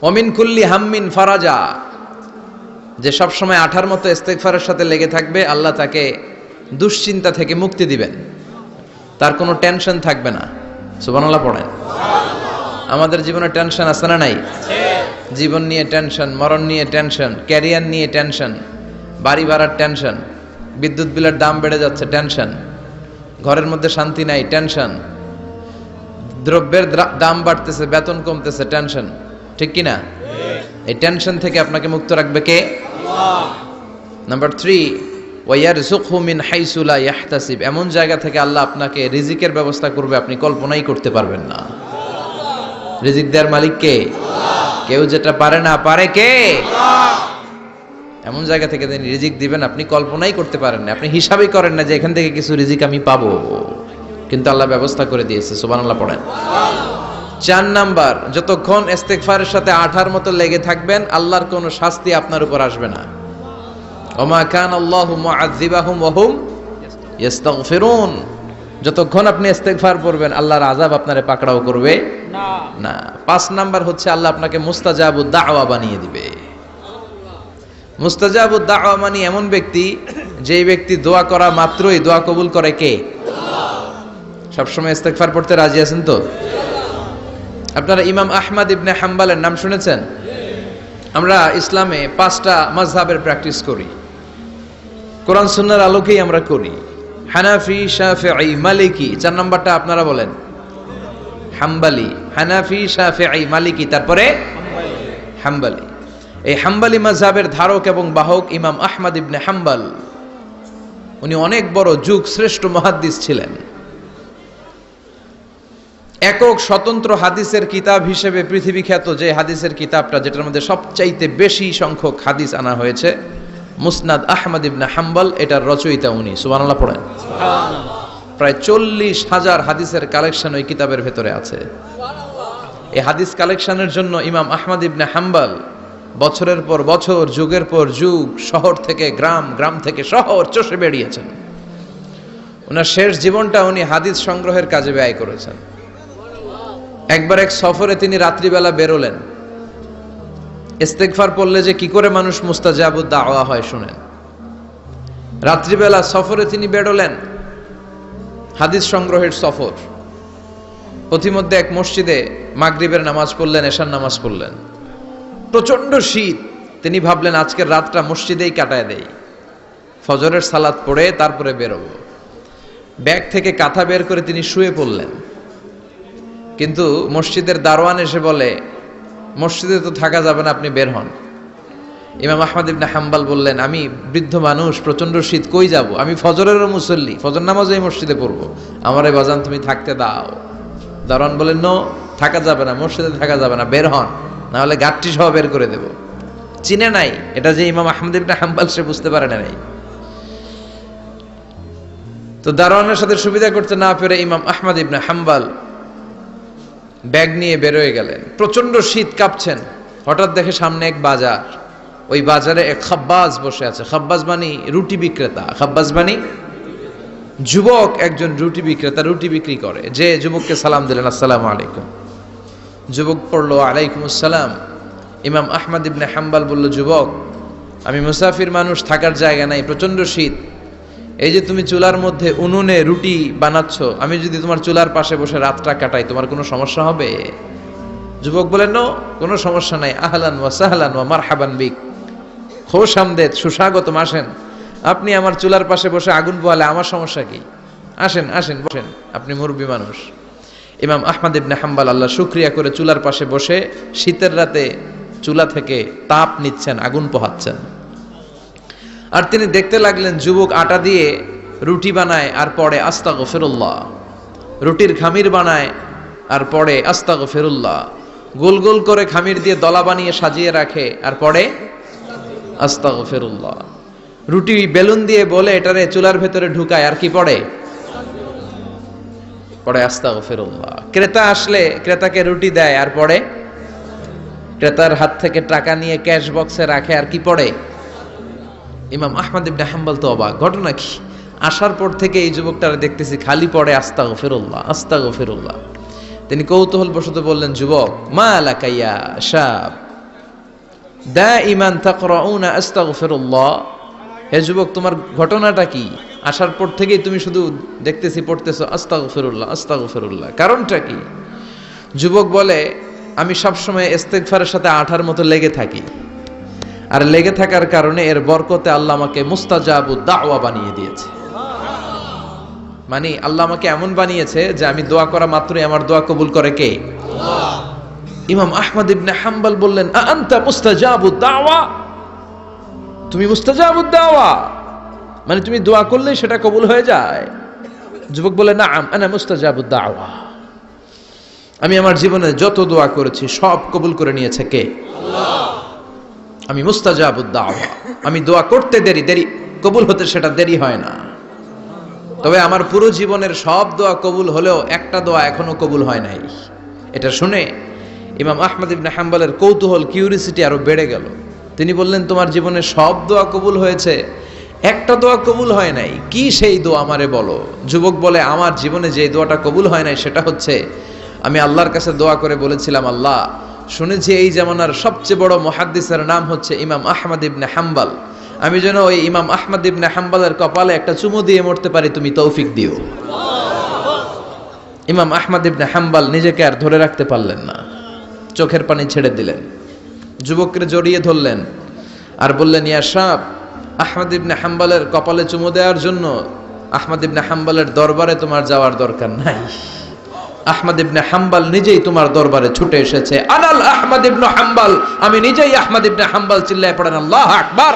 ওমিন কুল্লি হাম্মিন ফারাজা, যে সব সময় আঠার মতো ইস্তেগফারের সাথে লেগে থাকবে, আল্লাহ তাকে দুশ্চিন্তা থেকে মুক্তি দিবেন, তার কোনো টেনশন থাকবে না। সুবহানাল্লাহ পড়েন। আমাদের জীবনে টেনশন আছে না নাই? জীবন নিয়ে টেনশন, মরণ নিয়ে টেনশন, ক্যারিয়ার নিয়ে টেনশন, বাড়ি ভাড়ার টেনশন, বিদ্যুৎ বিলের দাম বেড়ে যাচ্ছে টেনশন, ঘরের মধ্যে শান্তি নাই টেনশন, দ্রব্যের দাম বাড়তেছে, বেতন কমতেছে টেনশন, ঠিক কি না? এই টেনশন থেকে আপনাকে মুক্ত রাখবে কে? আল্লাহ। নাম্বার 3, ওয়ায়ারযুকহু মিন হাইসু লা ইয়াহতাসিব, এমন জায়গা থেকে আল্লাহ আপনাকে রিজিকের ব্যবস্থা করবে আপনি কল্পনাই করতে পারবেন না। রিজিক দেওয়ার মালিক কে? আল্লাহ। কেউ যেটা পারে না, পারে কে? আল্লাহ। এমন জায়গা থেকে তিনি রিজিক দিবেন আপনি কল্পনাই করতে পারেন না, আপনি হিসাবই করেন না যে এখান থেকে কিছু রিজিক আমি পাবো, কিন্তু আল্লাহ ব্যবস্থা করে দিয়েছে। সুবহানাল্লাহ পড়েন। 4 নাম্বার, যতক্ষণ ইস্তেগফারের সাথে আঠার মতো লেগে থাকবেন আল্লাহর কোনো শাস্তি আপনার উপর আসবে না। ওমা কানা আল্লাহু মুআযযিবাহুম ওয়া হুম ইস্তাগফিরুন, যতক্ষণ আপনি ইস্তেগফার করবেন আল্লাহর আযাব আপনারে পাকড়াও করবে না। 5 নাম্বার হচ্ছে আল্লাহ আপনাকে মুস্তাজাবুদ দাওয়া বানিয়ে দিবে। মুস্তাজাবুদ দাওয়া মানে এমন ব্যক্তি, যেই ব্যক্তি দোয়া করা মাত্রই দোয়া কবুল করে কে? আল্লাহ। সবসময় ইস্তেগফার পড়তে রাজি আছেন তো? আপনারা ইমাম আহমদ ইবনে হাম্বলের নাম শুনেছেন? আমরা ইসলামে 5টা মাযহাবের প্র্যাকটিস করি, কোরআন সুন্নাহর আলোকেই আমরা করি। হানাফি, শাফিঈ, মালিকি। 4 নাম্বারটা আপনারা বলেন, হাম্বলি। হানাফি, শাফিঈ, মালিকি, তারপরে হাম্বলি। এই হাম্বলি মাযহাবের ধারক এবং বাহক ইমাম আহমদ ইবনে হাম্বল, উনি অনেক বড় যুগ শ্রেষ্ঠ মুহাদ্দিস ছিলেন। একক স্বতন্ত্র হাদিসের কিতাব হিসেবে পৃথিবী খ্যাত যে হাদিসের কিতাবটা, যেটার মধ্যে সবচাইতে বেশি সংখ্যক হাদিস আনা হয়েছে, মুসনাদ আহমদ ইবনে হাম্বল, এটার রচয়িতা উনি। সুবহানাল্লাহ পড়েন। প্রায় 40,000 হাদিসের কালেকশন ওই কিতাবের ভেতরে আছে। এই হাদিস কালেকশনের জন্য ইমাম আহমদ ইবনে হাম্বল বছরের পর বছর, যুগের পর যুগ, শহর থেকে গ্রাম, গ্রাম থেকে শহর চষে বেরিয়েছেন। ওনার শেষ জীবনটা উনি হাদিস সংগ্রহের কাজে ব্যয় করেছেন। একবার এক সফরে তিনি রাত্রিবেলা বেরোলেন। ইস্তেগফার পড়লে যে কি করে মানুষ মুস্তাজাবুদ দাওয়া হয় শুনেন। রাত্রিবেলা সফরে তিনি বেরোলেন, হাদিস সংগ্রহের সফর। পথিমধ্যে এক মসজিদে মাগরিবের নামাজ পড়লেন, এশার নামাজ পড়লেন। প্রচন্ড শীত, তিনি ভাবলেন আজকের রাতটা মসজিদেই কাটায় দেই, ফজরের সালাত পড়ে তারপরে বেরোবো। ব্যাগ থেকে কাঁথা বের করে তিনি শুয়ে পড়লেন। কিন্তু মসজিদের দারোয়ান এসে বলে, মসজিদে তো থাকা যাবে না, আপনি বের হন। ইমাম আহমদ ইবনে হাম্বল বললেন, আমি বৃদ্ধ মানুষ, প্রচন্ড শীত, কই যাব? আমি ফজরেরও মুসল্লি, ফজর নামাজও এই মসজিদে পড়বো, আমার এই বাজান তুমি থাকতে দাও। দারোয়ান বলেন, নো, থাকা যাবে না, মসজিদে থাকা যাবে না, বের হন, না হলে গাঠটি সহ বের করে দেব। চিনে নাই এটা যে ইমাম আহমদ ইবনে হাম্বল, সে বুঝতে পারে নাই। তো দারোয়ানের সাথে সুবিধা করতে না পেরে ইমাম আহমদ ইবনে হাম্বল ব্যাগ নিয়ে বেরোয় গেলেন। প্রচন্ড শীত, কাঁপছেন। হঠাৎ দেখে সামনে এক বাজার, ওই বাজারে এক খাব্বাজ বসে আছে। খাব্বাজ মানে রুটি বিক্রেতা। খাব্বাজ মানে যুবক, একজন রুটি বিক্রেতা, রুটি বিক্রি করে। যে যুবককে সালাম দিলেন, আসসালামু আলাইকুম। যুবক পড়লো, আলাইকুম আসসালাম। ইমাম আহমদ ইবনে হাম্বল বলল, যুবক, আমি মুসাফির মানুষ, থাকার জায়গা নাই, প্রচন্ড শীত। এই যে তুমি চুলার মধ্যে উনুনে রুটি বানাচ্ছ, আমি যদি তোমার চুলার পাশে বসে রাতটা কাটাই, তোমার কোনো সমস্যা হবে? যুবক বলেন, নো, কোনো সমস্যা নাই। আহলান ওয়া সাহলান ওয়া মারহাবান বিক, খোশ আমদেদ, সুস্বাগতম, আসেন। আপনি আমার চুলার পাশে বসে আগুন পোহালে আমার সমস্যা কি? আসেন, আসেন, বসেন, আপনি মুরব্বী মানুষ। ইমাম আহমদ ইবনে হাম্বল আল্লাহ শুকরিয়া করে চুলার পাশে বসে শীতের রাতে চুলা থেকে তাপ নিচ্ছেন, আগুন পোহাচ্ছেন। আর তিনি দেখতে লাগলেন যুবক আটা দিয়ে রুটি বানায় আর পড়ে আস্তাগফিরুল্লাহ, রুটির খামির বানায় আর পড়ে আস্তাগফিরুল্লাহ, গোল গোল করে খামির দিয়ে দলা বানিয়ে সাজিয়ে রাখে আর পড়ে আস্তাগফিরুল্লাহ, রুটি বেলুন দিয়ে বলে এটারে চুলার ভেতরে ঢুকায় আর কি পড়ে আস্তাগফিরুল্লাহ। ক্রেতা আসলে ক্রেতাকে রুটি দেয় আর পড়ে, ক্রেতার হাত থেকে টাকা নিয়ে ক্যাশ বক্সে রাখে আর কি পড়ে। ইমাম আহমদ ইবনে হাম্বল তো অবাক, ঘটনা কি? আসার পর থেকে এই যুবকটারে দেখতেছি খালি পড়ে আস্তাগফিরুল্লাহ, আস্তাগফিরুল্লাহ। তিনি কৌতূহল বশত বললেন, যুবক, মা লাকা ইয়া শাব, দাইমান তাকরাউনা আস্তাগফিরুল্লাহ। হে যুবক, তোমার ঘটনাটা কি? আসার পর থেকেই তুমি শুধু দেখতেছি পড়তেছো আস্তাগফিরুল্লাহ আস্তাগফিরুল্লাহ, কারণটা কি? যুবক বলে, আমি সবসময় ইস্তেগফারের সাথে আঠার মতো লেগে থাকি, আর লেগে থাকার কারণে এর বরকতে আল্লাহ আমাকে মুস্তাজাবুদ দাওয়া বানিয়ে দিয়েছে। মানে আল্লাহ আমাকে এমন বানিয়েছে যে আমি দোয়া করা মাত্রই আমার দোয়া কবুল করে কে? আল্লাহ। ইমাম আহমদ ইবনে হাম্বল বললেন, আনতা মুস্তাজাবুদ দাওয়া, তুমি মুস্তাজাবুদ দাওয়া, মানে তুমি দোয়া করলেই সেটা কবুল হয়ে যায়? যুবক বলে, নাআম আনা মুস্তাজাবুদ দাওয়া, আমি আমার জীবনে যত দোয়া করেছি সব কবুল করে নিয়েছে কে? আল্লাহ। আমি মুস্তাজাবুদ দাওয়া, আমি দোয়া করতে দেরি কবুল হতে সেটা দেরি হয় না। তবে আমার পুরো জীবনের সব দোয়া কবুল হলেও একটা দোয়া এখনো কবুল হয় নাই। এটা শুনে ইমাম আহমদ ইবনে হাম্বলের কৌতূহল, কিউরিসিটি আরো বেড়ে গেল। তিনি বললেন, তোমার জীবনে সব দোয়া কবুল হয়েছে, একটা দোয়া কবুল হয় নাই, কি সেই দোয়া আমারে বলো? যুবক বলে, আমার জীবনে যে দোয়াটা কবুল হয় নাই সেটা হচ্ছে, আমি আল্লাহর কাছে দোয়া করে বলেছিলাম, আল্লাহ, শুনেছি এই জামানার সবচেয়ে বড় মুহাদ্দিসের নাম হচ্ছে ইমাম আহমদ ইবনে হাম্বল, আমি যেন ওই ইমাম আহমদ ইবনে হাম্বলের কপালে একটা চুমু দিয়ে মরতে পারি, তুমি তৌফিক দিও। ইমাম আহমদ ইবনে হাম্বল নিজেকে আর ধরে রাখতে পারলেন না, চোখের পানি ছেড়ে দিলেন, যুবককে জড়িয়ে ধরলেন আর বললেন, ইয়া শাব, আহমদ ইবনে হাম্বলের কপালে চুমু দেওয়ার জন্য আহমদ ইবনে হাম্বলের দরবারে তোমার যাওয়ার দরকার নাই, আহমদ ইবনে হাম্বল নিজেই তোমার দরবারে ছুটে এসেছে। আনাল আহমদ ইবনে হাম্বল, আমি নিজেই আহমদ ইবনে হাম্বল। চিল্লায় পড়েন আল্লাহু আকবার।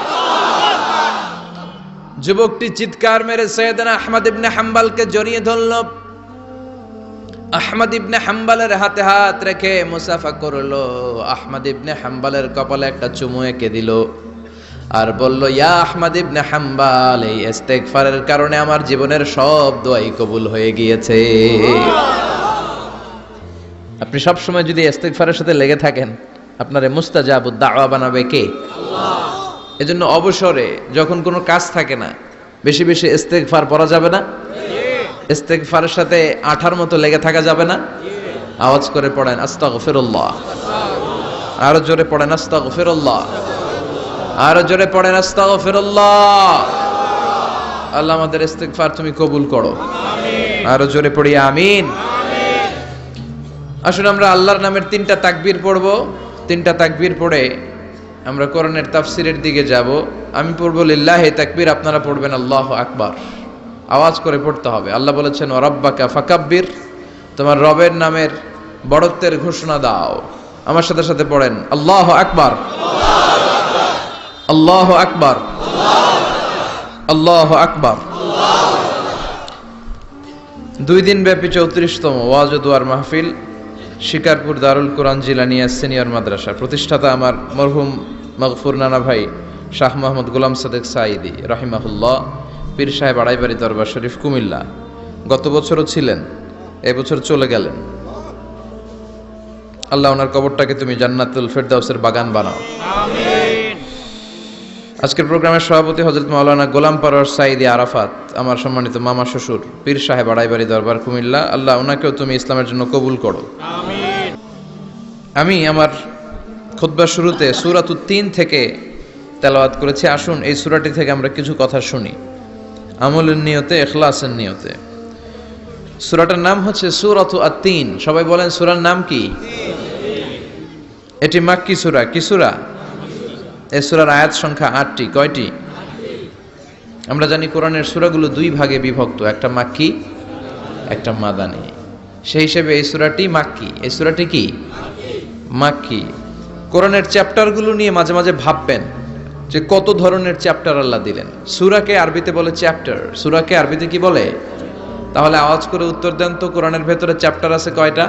যুবকটি চিৎকার মেরে সাইয়েদনা আহমদ ইবনে হাম্বলকে জড়িয়ে ধরল। আহমদ ইবনে হাম্বলের হাতে হাত রেখে মুসাফা করলো, আহমদ ইবনে হাম্বলের কপালে একটা চুমু এঁকে দিল আর বলল, ইয়া আহমদ ইবনে হাম্বল, এই ইস্তেগফারের কারণে আমার জীবনের সব দোয়াই কবুল হয়ে গিয়েছে। আপনি সব সময় যদি ইস্তেগফারের সাথে লেগে থাকেন, আপনারে মুস্তাজাবুদ দাওয়া বানাবে কে? আল্লাহ। এজন্য অবসরে যখন কোনো কাজ থাকে না, বেশি বেশি ইস্তেগফার পড়া যাবে না? ইস্তেগফারের সাথে আঠার মতো লেগে থাকা যাবে না? আওয়াজ করে পড়েন আস্তাগফিরুল্লাহ, আরো জোরে পড়েন আস্তাগফিরুল্লাহ, আরো জোরে পড়েন আস্তাগফিরুল্লাহ। আল্লাহ আমাদের ইস্তেগফার তুমি কবুল করো, আরো জোরে পড়ি আমিন। আসুন আমরা আল্লাহর নামের 3টা তাকবীর পড়ব। 3টা তাকবীর পড়ে আমরা কোরআনের তাফসীরের দিকে যাব। আমি পড়ব লিল্লাহি তাকবীর, আপনারা পড়বেন আল্লাহু আকবার। আওয়াজ করে পড়তে হবে। আল্লাহ বলেছেন, ওয়া রাব্বাকা ফাকাব্বির, তোমার রবের নামের বড়ত্বের ঘোষণা দাও। আমার সাথে সাথে পড়েন আল্লাহু আকবার, আল্লাহু আকবার, আল্লাহু আকবার। 2 দিন ব্যাপী 34তম ওয়াজ ও দোয়ার মাহফিল, শিকারপুর দারুল কোরআন জিলানিয়া সিনিয়র মাদ্রাসা, প্রতিষ্ঠাতা আমার মরহুম মাগফুর নানা ভাই শাহ মোহাম্মদ গোলাম সাদেক সাঈদী রাহিমাহুল্লাহ, পীর সাহেব আড়াইবাড়ি দরবার শরীফ কুমিল্লা। গত বছরও ছিলেন, এবছর চলে গেলেন। আল্লাহ ওনার কবরটাকে তুমি জান্নাতুল ফেরদাউসের বাগান বানাও, আমিন। আজকের প্রোগ্রামের সভাপতি হযরত মাওলানা গোলাম পরওয়ার সাঈদী আরাফাত, আমার সম্মানিত মামা শ্বশুর, পীর সাহেব আড়াইবাড়ি দরবার কুমিল্লা। আল্লাহ ওনাকেও তুমি ইসলামের জন্য কবুল করো, আমিন। আমি আমার খুতবার শুরুতে সূরাতুত তিন থেকে তেলাওয়াত করেছি। আসুন এই সূরাটি থেকে আমরা কিছু কথা শুনি, আমলের নিয়তে, ইখলাসের নিয়তে। সূরাটার নাম হচ্ছে সূরাতু আত-তিন। সবাই বলেন সূরার নাম কি? এটি মাক্কি সূরা। কি সূরা? এই সূরার আয়াত সংখ্যা 8টি। কয়টি? আমরা জানি কোরআনের সূরাগুলো 2 ভাগে বিভক্ত, একটা মাক্কি, একটা মাদানী। সেই হিসেবে এই সূরাটি মাক্কি। এই সূরাটি কি? মাক্কি। কোরআনের চ্যাপ্টারগুলো নিয়ে মাঝে মাঝে ভাববেন যে কত ধরনের চ্যাপ্টার আল্লাহ দিলেন। সূরাকে আরবিতে বলে চ্যাপ্টার। সূরাকে আরবিতে কি বলে? তাহলে আওয়াজ করে উত্তর দেন তো, কোরআনের ভেতরে চ্যাপ্টার আছে কয়টা?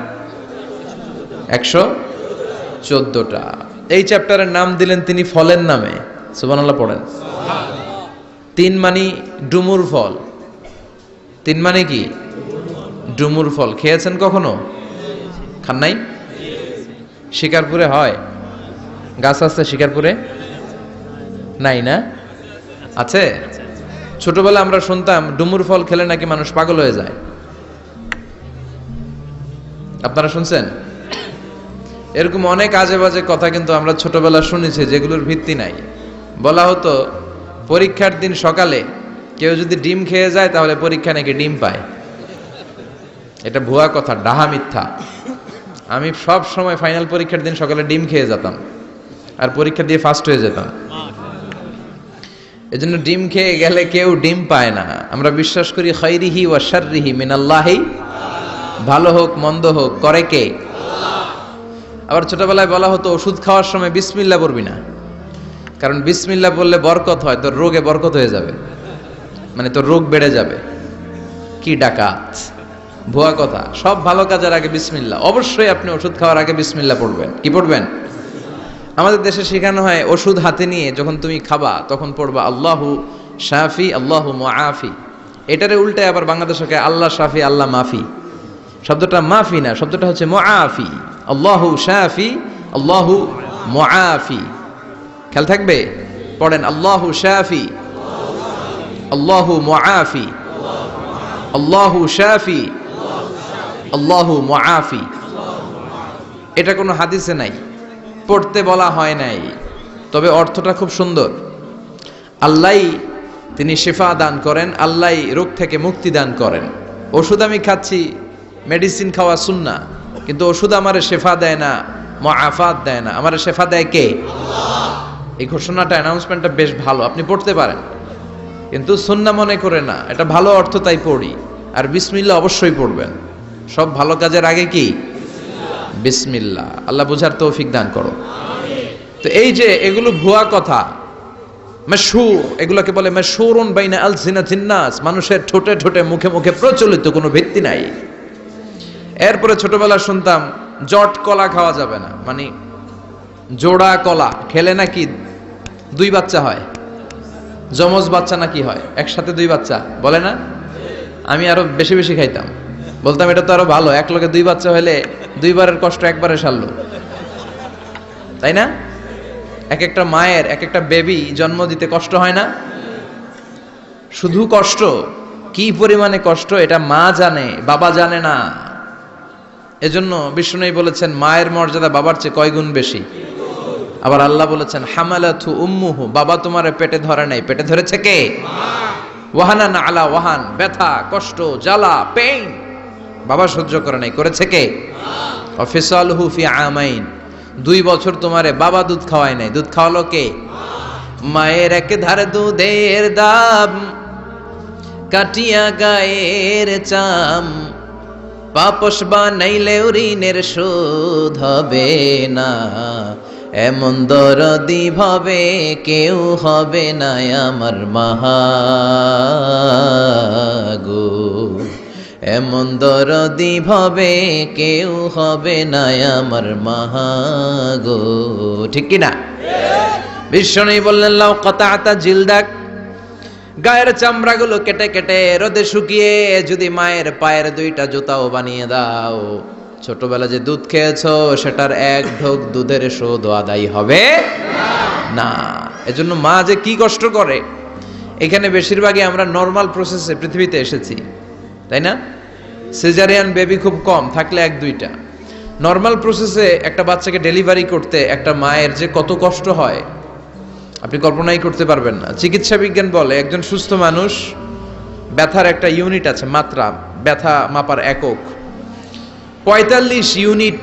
114টা। এই চ্যাপ্টারের নাম দিলেন তিনি ফলের নামে। সুবহানাল্লাহ পড়েন। 3 মানে ডুমুর ফল। 3 মানে কি? ডুমুর ফল। খেয়েছেন কখনো? খান নাই? শিকারপুরে হয়? গাছ আছে শিকারপুরে? নাই না? আছে? ছোটবেলা আমরা শুনতাম ডুমুর ফল খেলে নাকি মানুষ পাগল হয়ে যায়। আপনারা শুনছেন? এরকম অনেক আজে বাজে কথা কিন্তু আমরা ছোটবেলা শুনেছি যেগুলোর ভিত্তি নাই। বলা হতো পরীক্ষার দিন সকালে কেউ যদি ডিম খেয়ে যায় তাহলে পরীক্ষা নাকি ডিম পায়। এটা ভুয়া কথা, ডাহা মিথ্যা। আমি সব সময় ফাইনাল পরীক্ষার দিন সকালে ডিম খেয়ে যেতাম আর পরীক্ষা দিয়ে ফার্স্ট হয়ে যেতাম। এজন্য ডিম খেয়ে গেলে কেউ ডিম পায় না। আমরা বিশ্বাস করি খাইরিহি ওয়া শাররিহি মিনাল্লাহি, ভালো হোক মন্দ হোক করে কে? আবার ছোটবেলায় বলা হতো ওষুধ খাওয়ার সময় বিসমিল্লাহ পড়বি না, কারণ বিসমিল্লাহ বললে বরকত হয়, তোর রোগে বরকত হয়ে যাবে, মানে তোর রোগ বেড়ে যাবে। কি ডাকাত, ভুয়া কথা। সব ভালো কাজের আগে বিসমিল্লাহ। অবশ্যই আপনি ওষুধ খাওয়ার আগে বিসমিল্লাহ পড়বেন। কি পড়বেন? আমাদের দেশে শেখানো হয় ওষুধ হাতে নিয়ে যখন তুমি খাবা তখন পড়বা আল্লাহু শাফি আল্লাহু মুআফি। এটারে উল্টে আবার বাংলাদেশে আল্লাহ শাফি আল্লাহ মাফি। শব্দটা মাফি না, শব্দটা হচ্ছে মুআফি। আল্লাহু শাফি আল্লাহু মুআফি। খেয়াল থাকবে, পড়েন আল্লাহু শাফি আল্লাহু মুআফি, আল্লাহু শাফি আল্লাহু মুআফি। এটা কোনো হাদিসে নাই, পড়তে বলা হয় নাই, তবে অর্থটা খুব সুন্দর। আল্লাহই তিনি শিফা দান করেন, আল্লাহই রোগ থেকে মুক্তি দান করেন। ওষুধ আমি খাচ্ছি, মেডিসিন খাওয়া সুন্নাহ, কিন্তু ওষুধ আমারে শেফা দেয় না, মুআফাত দেয় না। আমারে শেফা দেয় কে? আল্লাহ। এই ঘোষণাটা, অ্যানাউন্সমেন্টটা বেশ ভালো, আপনি পড়তে পারেন, কিন্তু সুন্নাহ মনে করে না। এটা ভালো অর্থ, তাই পড়ি। আর বিসমিল্লাহ অবশ্যই পড়বেন। সব ভালো কাজের আগে কি? বিসমিল্লাহ। আল্লাহ বুঝার তৌফিক দান করো। তো এই যে এগুলো ভুয়া কথা, মাশহুর, এগুলোকে বলে মাশহুরুন বাইনা আলসিনাতিন নাস, মানুষের ঠোঁটে ঠোঁটে মুখে মুখে প্রচলিত, কোনো ভিত্তি নাই। এরপরে ছোটবেলা শুনতাম জট কলা খাওয়া যাবে না, মানে জোড়া কলা খেলে নাকি 2 বাচ্চা হয়, যমজ বাচ্চা নাকি হয়, একসাথে 2 বাচ্চা বলে না। আমি আরো বেশি বেশি খাইতাম, বলতাম এটা তো আরো ভালো, এক লগে 2 বাচ্চা হলে 2 বারের কষ্ট একবারে সারলো, তাই না? এক একটা মায়ের এক একটা বেবি জন্ম দিতে কষ্ট হয় না? শুধু কষ্ট, কি পরিমাণে কষ্ট এটা মা জানে, বাবা জানে না। এজন্য বিষ্ণুই বলেছেন মায়ের মর্যাদা বাবার চেয়ে কয় গুণ বেশি। আবার আল্লাহ বলেছেন হামালাতু উম্মুহু, বাবা তোমার পেটে ধরে নাই, পেটে ধরেছে কে? ওয়াহানান আলা ওয়াহান, ব্যথা কষ্ট জ্বালা পেইন বাবা সহ্য করে নাই, করেছে কে? অফিসালহু ফি আমাইন, 2 বছর তোমারে বাবা দুধ খাওয়ায় নাই, দুধ খাওয়ালো কে? মায়ের এক ধারে দুধের দাম, কাটিয়া গায়ের চাম, পাপস বানাইলে ঋণের শোধ হবে না, এমন দরদি ভাবে কেউ হবে না আমার মাগো, এমন দরদি ভাবে কেউ হবে না আমার মাগো। ঠিক কি না? বিষ্ণু বললেন লাউ কাতাতা জিলদাক, গায়ের চামড়াগুলো কেটে কেটে রোদে শুকিয়ে যদি মায়ের পায়ের 2টা জুতাও বানিয়ে দাও, ছোটবেলা যে দুধ খেয়েছো সেটার 1 ঢোক দুধের শোধ আদায় হবে না। এজন্য মা যে কি কষ্ট করে, এখানে বেশিরভাগই আমরা নর্মাল প্রসেসে পৃথিবীতে এসেছি, তাই না? সিজারিয়ান বেবি খুব কম, থাকলে 1-2টা। নর্মাল প্রসেসে একটা বাচ্চাকে ডেলিভারি করতে একটা মায়ের যে কত কষ্ট হয় আপনি কল্পনাই করতে পারবেন না। চিকিৎসা বিজ্ঞান বলে একজন সুস্থ মানুষ, ব্যথার একটা ইউনিট আছে, মাত্রা, ব্যথা মাপার একক, 45 ইউনিট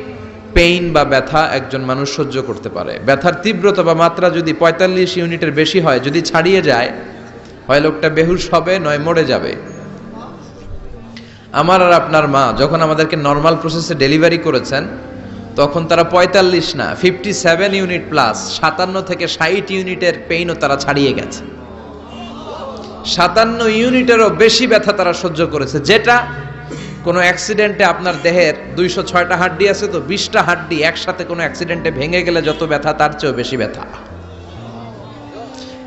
পেইন বা ব্যথা একজন মানুষ সহ্য করতে পারে। ব্যথার তীব্রতা বা মাত্রা যদি 45 ইউনিটের বেশি হয়, যদি ছাড়িয়ে যায়, হয় লোকটা বেহুশ হবে, নয় মরে যাবে। আমার আর আপনার মা যখন আমাদেরকে নর্মাল প্রসেসে ডেলিভারি করেছেন তখন তারা 45 না 57 ইউনিট প্লাস 57 থেকে 60 ইউনিটের পেইনও তারা ছাড়িয়ে গেছে। 57 ইউনিটেরও বেশি ব্যথা তারা সহ্য করেছে, যেটা কোনো অ্যাক্সিডেন্টে আপনার দেহের 206টা হাড্ডি আছে তো 20টা হাড্ডি একসাথে কোনো অ্যাক্সিডেন্টে ভেঙে গেলে যত ব্যথা তার চেয়েও বেশি ব্যথা।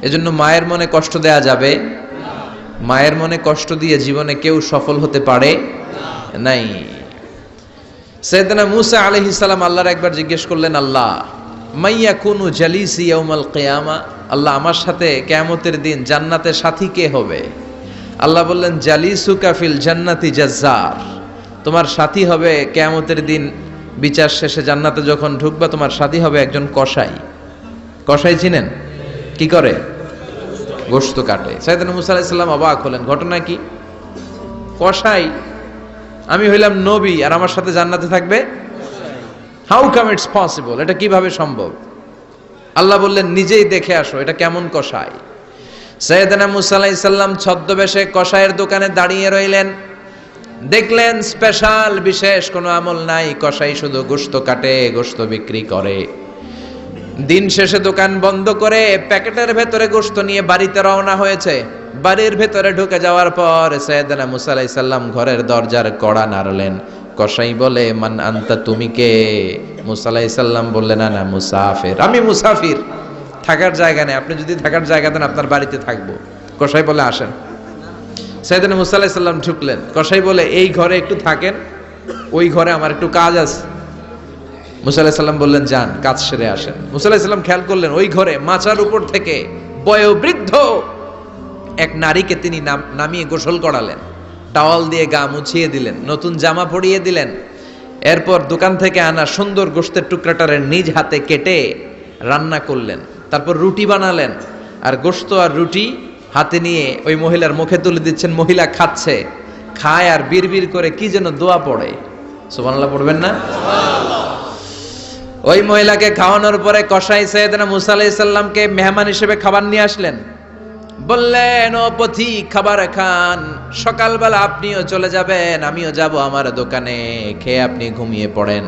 এজন্য মায়ের মনে কষ্ট দেয়া যাবে, মায়ের মনে কষ্ট দিয়ে জীবনে কেউ সফল হতে পারে নাই। সাইয়েদনা মূসা আলাইহিস সালাম আল্লাহর একবার জিজ্ঞেস করলেন, আল্লাহ মাইয়াকুনু জালিসি ইয়াউমাল কিয়ামা, আল্লাহ আমার সাথে কিয়ামতের দিন জান্নাতের সাথী কে হবে? আল্লাহ বললেন জালিসুকা ফিল জান্নাতি জাজ্জার, তোমার সাথী হবে কিয়ামতের দিন বিচার শেষে জান্নাতে যখন ঢুকবা তোমার সাথী হবে একজন কসাই। কসাই চিনেন? কি করে? গোশত কাটে। সাইয়েদনা মুসা আলাইহিস সালাম অবাক হলেন, ঘটনা কি? কসাই, আমি হইলাম নবী আর আমার সাথে জান্নাতে থাকবে? হাউ কাম ইটস পসিবল, এটা কিভাবে সম্ভব? আল্লাহ বললেন নিজেই দেখে আসো এটা কেমন কসাই। সাইয়েদনা মুসা আলাইহিস সালাম ছদ্মবেশে কসাইয়ের দোকানে দাঁড়িয়ে রইলেন। দেখলেন স্পেশাল বিশেষ কোনো আমল নাই, কসাই শুধু গোশত কাটে, গোশত বিক্রি করে। দিন শেষে দোকান বন্ধ করে প্যাকেটের ভেতরে গোশত নিয়ে বাড়িতে রওনা হয়েছে। বাড়ির ভেতরে ঢুকে যাওয়ার পর সাইয়েদনা মুসা আলাইহিস সালাম ঘরের দরজার কড়া নাড়লেন। কসাই বলে, মান আনতা, তুমি কে? মুসা আলাইহিস সালাম বললেন, আনা মুসাফির, আমি মুসাফির, থাকার জায়গা নেই, আপনি যদি থাকার জায়গা দেন আপনার বাড়িতে থাকবো। কসাই বলে, আসেন। সাইয়েদনা মুসা আলাইহিস সালাম ঢুকলেন। কসাই বলে, এই ঘরে একটু থাকেন, ওই ঘরে আমার একটু কাজ আছে। মুসা আলাইহিস সালাম বললেন, যান, কাজ সেরে আসেন। মুসা আলাইহিস সালাম খেয়াল করলেন ওই ঘরে মাচার উপর থেকে বয়োবৃদ্ধ এক নারীকে তিনি নামিয়ে গোসল করালেন, টাওয়াল দিয়ে গা মুছিয়ে দিলেন, নতুন জামা পরিয়ে দিলেন। এরপর দোকান থেকে আনা সুন্দর গোশতের টুকরাটারে নিজ হাতে কেটে রান্না করলেন। তারপর রুটি বানালেন আর গোশত আর রুটি হাতে নিয়ে ওই মহিলার মুখে তুলে দিচ্ছেন। মহিলা খাচ্ছে, খায় আর বিড়বিড় করে কি যেন দোয়া পড়ে। সুবহানাল্লাহ পড়বেন না? ওই মহিলাকে খাওয়ানোর পরে কসাই সাইয়েদনা মুসা আলাইহিস সালামকে মেহমান হিসেবে খাবার নিয়ে আসলেন। বললেন, ও পথিক, খাবার খান, সকালবেলা আপনিও চলে যাবেন, আমিও যাব আমার দোকানে, খেয়ে আপনি ঘুমিয়ে পড়েন।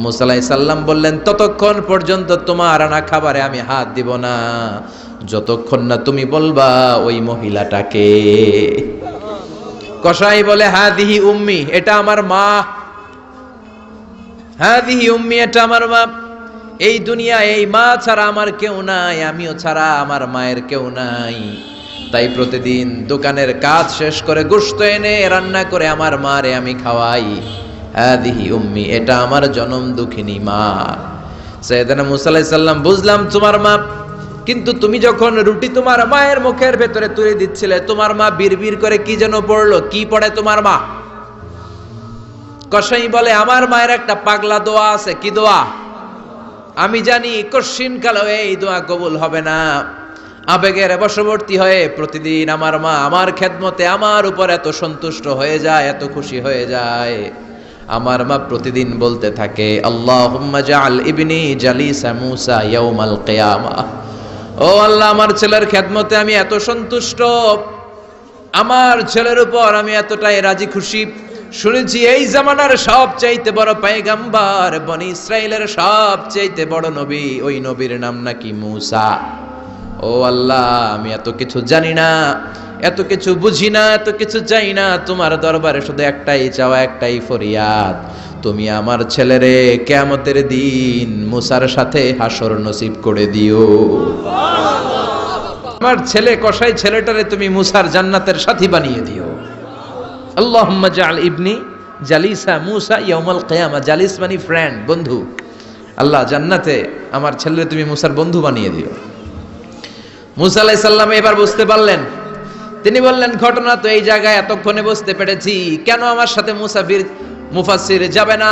মুসা আলাইহিস সালাম বললেন, ততক্ষণ পর্যন্ত তোমার আনা খাবারে আমি হাত দিব না যতক্ষণ না তুমি বলবা ওই মহিলাটাকে। কসাই বলে, হাদিহি উম্মি, এটা আমার মা। হাদিহি উম্মি, এটা আমার মা। এই দুনিয়ায় এই মা ছাড়া আমার কেউ নাই, আমিও ছাড়া আমার মায়ের কেউ নাই। তাই প্রতিদিন দোকানের কাজ শেষ করে গোশত এনে রান্না করে আমার মারে আমি খাওয়াই। হাদিহি উম্মি, এটা আমার জনম দুঃখিনী মা। সাইয়েদনা মুসা আলাইহিস সালাম, বুঝলাম তোমার মা, কিন্তু তুমি যখন রুটি তোমার মায়ের মুখের ভেতরে তুলে দিচ্ছিলে, তোমার মা বিড়বিড় করে কি যেন পড়লো, কি পড়ে তোমার মা? কসাই বলে, আমার মায়ের একটা পাগলা দোয়া আছে। কি দোয়া? আমি জানি কশিন কালো এই দোয়া কবুল হবে না। আবেগের বশবর্তী হয়ে প্রতিদিন আমার মা আমার খেদমতে আমার উপর এত সন্তুষ্ট হয়ে যায়, এত খুশি হয়ে যায়। আমার মা প্রতিদিন বলতে থাকে, আল্লাহুম্মা জাআল ইবনি জালিসা মুসা ইয়াউমাল কিয়ামা। ও আল্লাহ, আমার ছেলের খেদমতে আমি এত সন্তুষ্ট, আমার ছেলের উপর আমি এতটাই রাজি খুশি। শুনেছি এই জামানার সবচাইতে বড় পয়গম্বর, বনি ইসরাইলের সবচাইতে বড় নবী, ওই নবীর নাম নাকি মুসা। ও আল্লাহ, আমি এত কিছু জানি না, এত কিছু বুঝি না, এত কিছু চাই না, তোমার দরবারে শুধু একটাই চাওয়া, একটাই ফরিয়াদ, তুমি আমার ছেলেরে কিয়ামতের দিন মুসার সাথে হাসর নসিব করে দিও। আমার ছেলে কসাই ছেলেটারে তুমি মুসার জান্নাতের সাথী বানিয়ে দিও। আল্লাহুম্মা জাআল ইবনি জালিসা মুসা ইয়াউমাল কিয়ামা। জালিস মানে ফ্রেন্ড, বন্ধু। আল্লাহ, জান্নাতে আমার ছেলেরে তুমি মুসার বন্ধু বানিয়ে দিও। মুসা আলাইহিস সালাম এবার বুঝতে পারলেন। তিনি বললেন, ঘটনা তো এই জায়গায় এতক্ষণে বুঝতে পেরেছি, কেন আমার সাথে মুফাসসির যাবে না,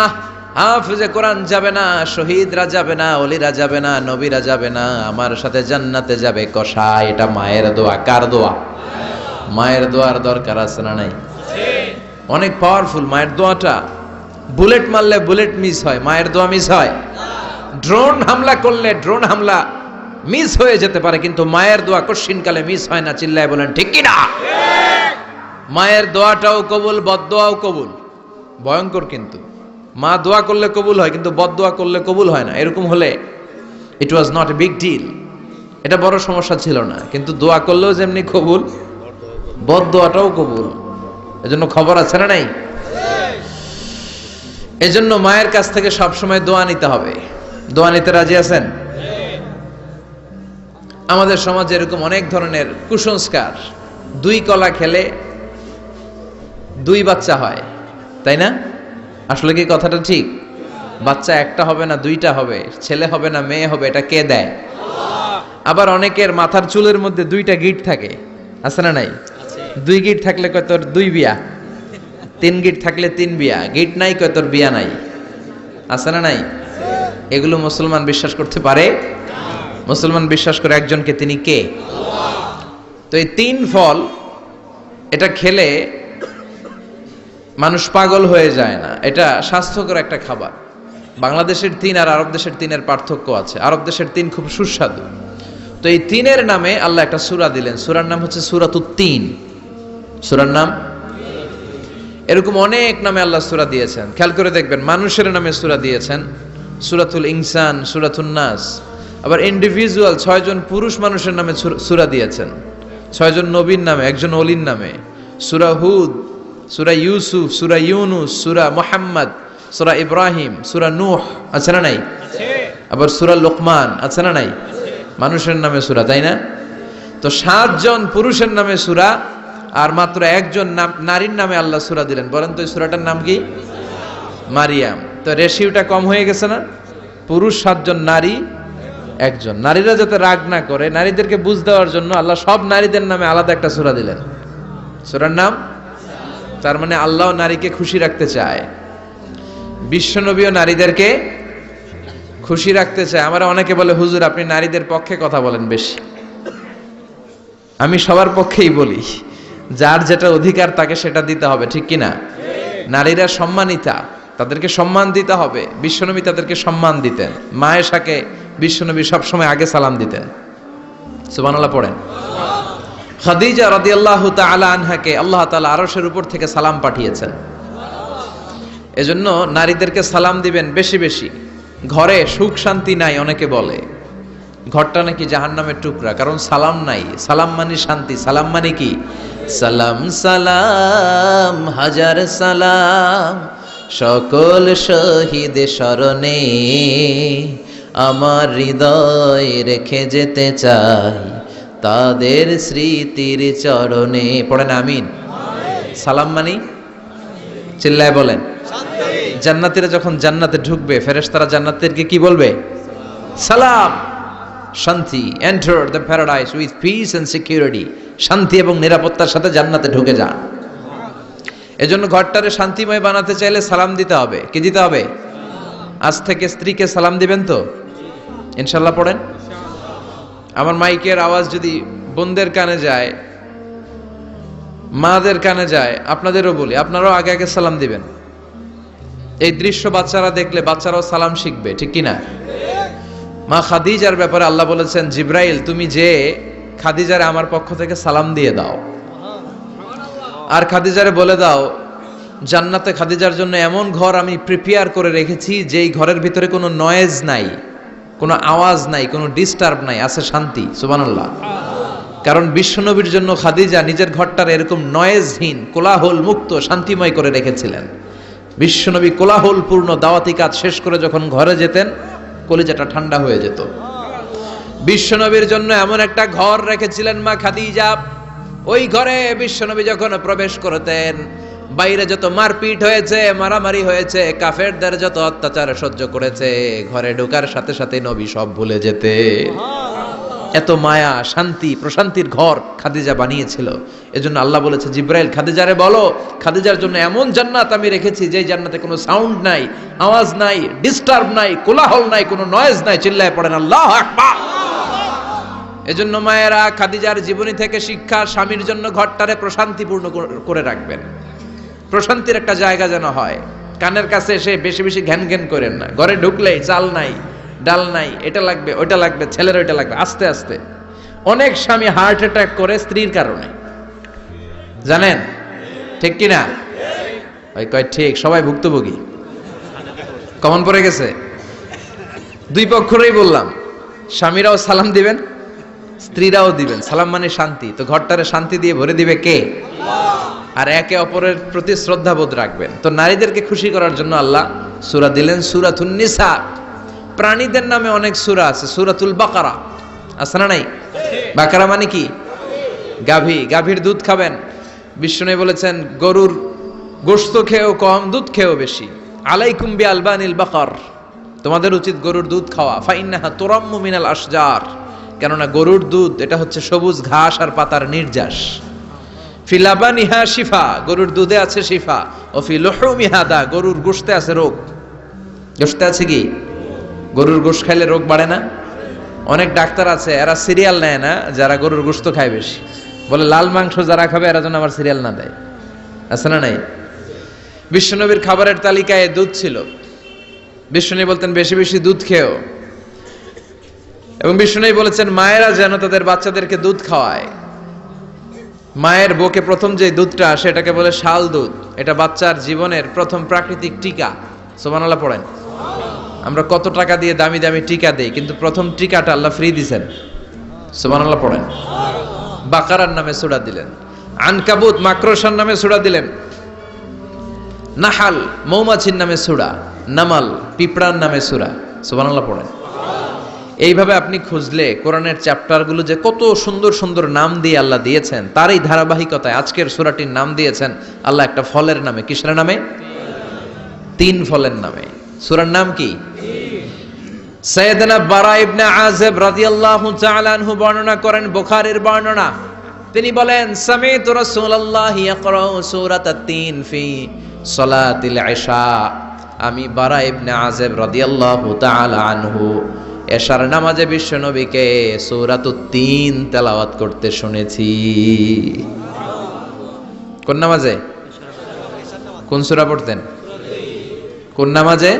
হাফেজে কোরআন যাবে না, শহীদরা যাবে না, ওলিরা যাবে না, নবীরা যাবে না, আমার সাথে জান্নাতে যাবে কসাই। এটা মায়ের দোয়া। কার দোয়া? মায়ের দোয়ার দরকার আছে না নাই? অনেক পাওয়ারফুল মায়ের দোয়াটা। বুলেট মারলে বুলেট মিস হয়, মায়ের দোয়া মিস হয়? ড্রোন হামলা করলে ড্রোন হামলা মিস হয়ে যেতে পারে, কিন্তু মায়ের দোয়া কশিনকালে মিস হয় না। চিল্লায় বলেন ঠিক কি না? মায়ের দোয়াটাও কবুল, বদদোয়াও কবুল। ভয়ঙ্কর, কিন্তু মা দোয়া করলে কবুল হয়, কিন্তু বদদোয়া করলে কবুল হয় না। এরকম হলে it was not a big deal, এটা বড় সমস্যা ছিল না। কিন্তু দোয়া করলেও যেমনি কবুল, বদদোয়াটাও কবুল। এজন্য খবর আছে না নাই? এজন্য মায়ের কাছ থেকে সবসময় দোয়া নিতে হবে। দোয়া নিতে রাজি আছেন? আমাদের সমাজে এরকম অনেক ধরনের কুসংস্কার। 2 কলা খেলে 2 বাচ্চা হয়, তাই না? আসলে কি কথাটা ঠিক? বাচ্চা একটা হবে না, 2টা হবে, ছেলে হবে না মেয়ে হবে, এটা কে দেয়? আবার অনেকের মাথার চুলের মধ্যে 2টা গিট থাকে, আছে না নাই? 2 গিট থাকলে কয় তোর 2 বিয়া, 3 গিট থাকলে 3 বিয়া, গিট নাই কয় তোর বিয়া নাই। আছে না নাই? এগুলো মুসলমান বিশ্বাস করতে পারে? মুসলমান বিশ্বাস করে একজনকে, তিনি কে? তো এই 3 ফল এটা খেলে মানুষ পাগল হয়ে যায় না, এটা স্বাস্থ্যকর একটা খাবার। বাংলাদেশের 3 আর আরব দেশের 3-এর পার্থক্য আছে। আরব দেশের 3 খুব সুস্বাদু। তো এই 3-এর নামে আল্লাহ একটা সূরা দিলেন। সূরার নাম হচ্ছে সূরাতুত তিন। সূরার নাম এরকম অনেক নামে আল্লাহ সূরা দিয়েছেন। খেয়াল করে দেখবেন, মানুষের নামে সূরা দিয়েছেন, সূরাতুল ইনসান, সূরাতুন নাস। আবার ইন্ডিভিজুয়াল 6 জন পুরুষ মানুষের নামে সূরা দিয়েছেন, 6 জন নবীর নামে, একজন ওলির নামে। সূরা হুদ, সূরা ইউসুফ, সূরা ইউনুস, সূরা মুহাম্মদ, সূরা ইব্রাহিম, সূরা নূহ, আছে না নাই? আবার সূরা লোকমান, আছে না নাই? মানুষের নামে সূরা, তাই না? তো 7 জন পুরুষের নামে সূরা আর মাত্র 1 জন নারীর নামে আল্লাহ সূরা দিলেন। বলেন তো এই সূরাটার নাম কি? মারিয়াম। তো রেশিওটা কম হয়ে গেছে না? পুরুষ 7 জন, নারী 1 জন। নারীরা যাতে রাগ না করে, নারীদেরকে বুঝ দেওয়ার জন্য আল্লাহ সব নারীদের নামে আলাদা একটা সূরা দিলেন। সূরার নাম, তার মানে আল্লাহ নারীকে খুশি রাখতে চায়, বিশ্বনবীও নারীদেরকে খুশি রাখতে চায়। আমরা অনেকে বলে, হুজুর আপনি নারীদের পক্ষে কথা বলেন বেশি। আমি সবার পক্ষেই বলি, যার যেটা অধিকার তাকে সেটা দিতে হবে, ঠিক কিনা? নারীরা সম্মানিতা, তাদেরকে সম্মান দিতে হবে। বিশ্বনবী তাদেরকে সম্মান দিতেন। মা আয়েশাকে বিশ্বনবী সবসময় আগে সালাম দিতেন। সুবহানাল্লাহ পড়েন। খাদিজা রাদিয়াল্লাহু তাআলা আনহাকে আল্লাহ তাআলা আরশের উপর থেকে সালাম পাঠিয়েছেন। এজন্য নারীদেরকে সালাম দিবেন বেশি বেশি। ঘরে সুখ শান্তি নাই, অনেকে বলে ঘরটা নাকি জাহান্নামের টুকরা, কারণ সালাম নাই। সালাম মানে শান্তি। সালাম মানে কি? সালাম সালাম হাজার সালাম সকল শহীদ স্মরণে, আমার হৃদয় রেখে যেতে চাই তাদের স্মৃতির চরণে। পড়েন আমিন। সালাম মানে চিল্লায় বলেন। জান্নাতীরা যখন জান্নাতে ঢুকবে, ফেরেশতারা জান্নাতীদেরকে কি বলবে? সালাম, শান্তি। Enter the paradise with peace and security. শান্তি এবং নিরাপত্তার সাথে জান্নাতে ঢুকে যান। এজন্য ঘরটারে শান্তিময় বানাতে চাইলে সালাম দিতে হবে। কি দিতে হবে? আজ থেকে স্ত্রীকে সালাম দিবেন তো ইনশাআল্লাহ। পড়েন। আমার মাইকের আওয়াজ যদি বোনদের কানে যায়, মাদের কানে যায়, আপনাদেরও বলি, আপনারাও আগে আগে সালাম দিবেন। এই দৃশ্য বাচ্চারা দেখলে বাচ্চারাও সালাম শিখবে, ঠিক কিনা? মা খাদিজার ব্যাপারে আল্লাহ বলেছেন, জিব্রাইল তুমি যে খাদিজারে আমার পক্ষ থেকে সালাম দিয়ে দাও, আর খাদিজারে বলে দাও জান্নাতে খাদিজার জন্য এমন ঘর আমি প্রিপেয়ার করে রেখেছি যেই ঘরের ভিতরে কোনো নয়েজ নাই, কোনো আওয়াজ নাই, কোনো ডিস্টার্ব নাই, আছে শান্তি। সুবহানাল্লাহ। কারণ বিশ্বনবীর জন্য খাদিজা নিজের ঘরটার এরকম নয়েজহীন, কোলাহল মুক্ত, শান্তিময় করে রেখেছিলেন। বিশ্বনবী কোলাহলপূর্ণ দাওয়াতি কাজ শেষ করে যখন ঘরে যেতেন, কলিজাটা ঠান্ডা হয়ে যেত। বিশ্বনবীর জন্য এমন একটা ঘর রেখেছিলেন মা খাদিজা, ওই ঘরে বিশ্বনবী যখন প্রবেশ করতেন, বাইরে যত মারপিট হয়েছে, মারামারি হয়েছে, কাফেরদের যত অত্যাচার সহ্য করেছে, ঘরে ঢোকার সাথে সাথে নবী সব ভুলে যেতে। এত মায়া, শান্তি, প্রশান্তির ঘর খাদিজা বানিয়েছিল। এজন্য আল্লাহ বলেছে, জিব্রাইল খাদিজারে বলো, খাদিজার জন্য এমন জান্নাত আমি রেখেছি যেই জান্নাতে কোনো সাউন্ড নাই, আওয়াজ নাই, ডিস্টার্ব নাই, কোলাহল নাই, কোনো নয়েজ নাই। চিল্লায় পড়েন আল্লাহু আকবার। এজন্য মায়েরা খাদিজার জীবনী থেকে শিক্ষা, স্বামীর জন্য ঘরটারে প্রশান্তিপূর্ণ করে রাখবেন। প্রশান্তির একটা জায়গা যেন হয়। কানের কাছে এসে বেশি বেশি ঘ্যান ঘ্যান করেন না। ঘরে ঢুকলেই চাল নাই, ডাল নাই, এটা লাগবে, ওইটা লাগবে, ছেলের ওইটা লাগবে। আস্তে আস্তে অনেক স্বামী হার্ট অ্যাটাক করে স্ত্রীর কারণে, জানেন ঠিক কিনা? ওই কয় ঠিক, সবাই ভুক্তভোগী, কমন পড়ে গেছে। দুই পক্ষেরই বললাম, স্বামীরাও সালাম দিবেন, স্ত্রীরাও দিবেন। সালাম মানে শান্তি। তো ঘরটারে শান্তি দিয়ে ভরে দিবে কে? আর একে অপরের প্রতি শ্রদ্ধাবোধ রাখবেন। তো নারীদেরকে খুশি করার জন্য আল্লাহ সূরা দিলেন, সূরাতুন নিসা। প্রাণীদের নামে অনেক সূরা আছে। সূরাতুল বাকারা আছে না নাই? বাকারা মানে কি? গাভী। গাভীর দুধ খাবেন। বিষ্ণু বলেছেন, গরুর গোশত খেয়েও কম, দুধ খেয়েও বেশি। আলাইকুম বিআলবানিল বাকার, তোমাদের উচিত গরুর দুধ খাওয়া। ফাইন্নাহা তুরাম্মু মিনাল আশজার, কেননা গরুর দুধ এটা হচ্ছে সবুজ ঘাস আর পাতার নির্যাস। ফি লাবানিহা শিফা, গরুর দুধে আছে শিফা। ও ফি লুহুমিহা দা, গরুর গোশতে আছে রোগ। গোশতে আছে কি? গরুর গোশত খাইলে রোগ বাড়ে না? অনেক ডাক্তার আছে এরা সিরিয়াল নেয় না, যারা গরুর গোশত খায় বেশি, বলে লাল মাংস যারা খাবে এরা যেন আমার সিরিয়াল না দেয়। আছে না নাই? বিশ্বনবীর খাবারের তালিকায় দুধ ছিল। বিশ্বনবী বলতেন বেশি বেশি দুধ খেও, এবং বিশ্বনবী বলেছেন মায়েরা যেন তাদের বাচ্চাদেরকে দুধ খাওয়ায়। মায়ের বুকে প্রথম যে দুধটা আসে এটাকে বলে শাল দুধ। এটা বাচ্চার জীবনের প্রথম প্রাকৃতিক টিকা। সুবহানাল্লাহ পড়েন। আমরা কত টাকা দিয়ে দামি দামি টিকা দেই, কিন্তু প্রথম টিকাটা আল্লাহ ফ্রি দিয়েছেন। সুবহানাল্লাহ পড়েন। বাকারার নামে সূরা দিলেন, আনকাবুত মাকড়সার নামে সূরা দিলেন, নাহাল মৌমাছির নামে সূরা, নামাল পিঁপড়ার নামে সূরা। সুবহানাল্লাহ পড়েন। এইভাবে আপনি খুঁজলে কোরআনের চ্যাপ্টারগুলো যে কত সুন্দর সুন্দর নাম দিয়ে আল্লাহ দিয়েছেন, তারই ধারাবাহিকতায় আজকের সূরাটির নাম দিয়েছেন আল্লাহ একটা ফলের নামে। কিসের নামে? তিন ফলের নামে। সূরার নাম কি? সাইয়েদনা বারা ইবনে আযিব রাদিয়াল্লাহু তাআলা আনহু বর্ণনা করেন, বুখারীর বর্ণনা। তিনি বলেন সামি'তু রাসূলুল্লাহি ইয়াকরাউ সূরাতাত তিন ফি সালাতিল ইশা। আমি বারা ইবনে আযিব রাদিয়াল্লাহু তাআলা আনহু এশার নামাজে বিশ্ব নবীকে সূরাতুত তিন তেলাওয়াত করতে শুনেছি। কোন নামাজে? কোন সূরা পড়তেন? কোন নামাজে?